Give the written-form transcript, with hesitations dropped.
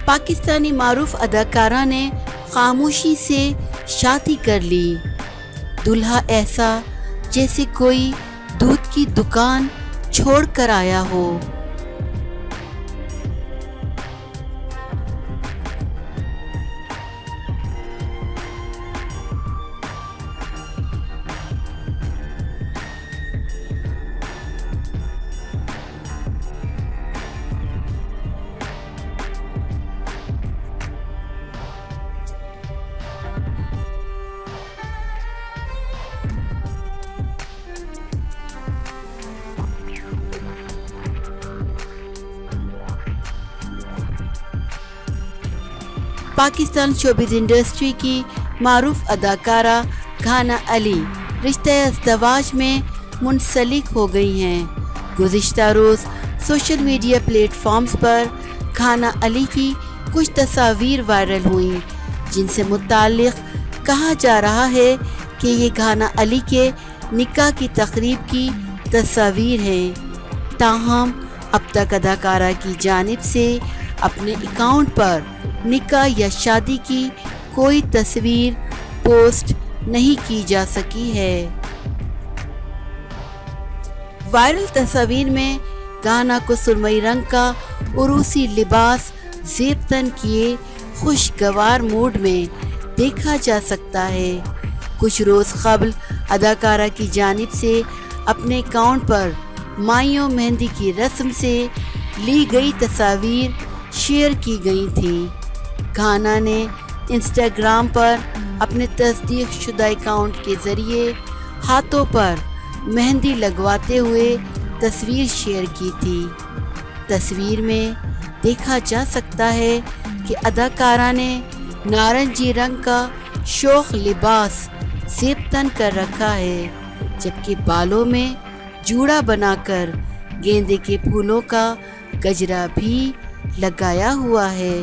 پاکستانی معروف اداکارہ نے خاموشی سے شادی کر لی، دلہا ایسا جیسے کوئی دودھ کی دکان چھوڑ کر آیا ہو۔ پاکستان شوبز انڈسٹری کی معروف اداکارہ گھانا علی رشتہ ازدواج میں منسلک ہو گئی ہیں۔ گزشتہ روز سوشل میڈیا پلیٹ فارمز پر گھانا علی کی کچھ تصاویر وائرل ہوئیں، جن سے متعلق کہا جا رہا ہے کہ یہ گھانا علی کے نکاح کی تقریب کی تصاویر ہیں۔ تاہم اب تک اداکارہ کی جانب سے اپنے اکاؤنٹ پر نکاح یا شادی کی کوئی تصویر پوسٹ نہیں کی جا سکی ہے۔ وائرل تصاویر میں گانا کو سرمئی رنگ کا عروسی لباس زیب تن کیے خوشگوار موڈ میں دیکھا جا سکتا ہے۔ کچھ روز قبل اداکارہ کی جانب سے اپنے اکاؤنٹ پر مائیوں مہندی کی رسم سے لی گئی تصاویر شیئر کی گئی تھیں۔ گھانا نے انسٹاگرام پر اپنے تصدیق شدہ اکاؤنٹ کے ذریعے ہاتھوں پر مہندی لگواتے ہوئے تصویر شیئر کی تھی۔ تصویر میں دیکھا جا سکتا ہے کہ اداکارہ نے نارنجی رنگ کا شوخ لباس زیب تن کر رکھا ہے، جبکہ بالوں میں جوڑا بنا کر گیندے کے پھولوں کا گجرا بھی لگایا ہوا ہے۔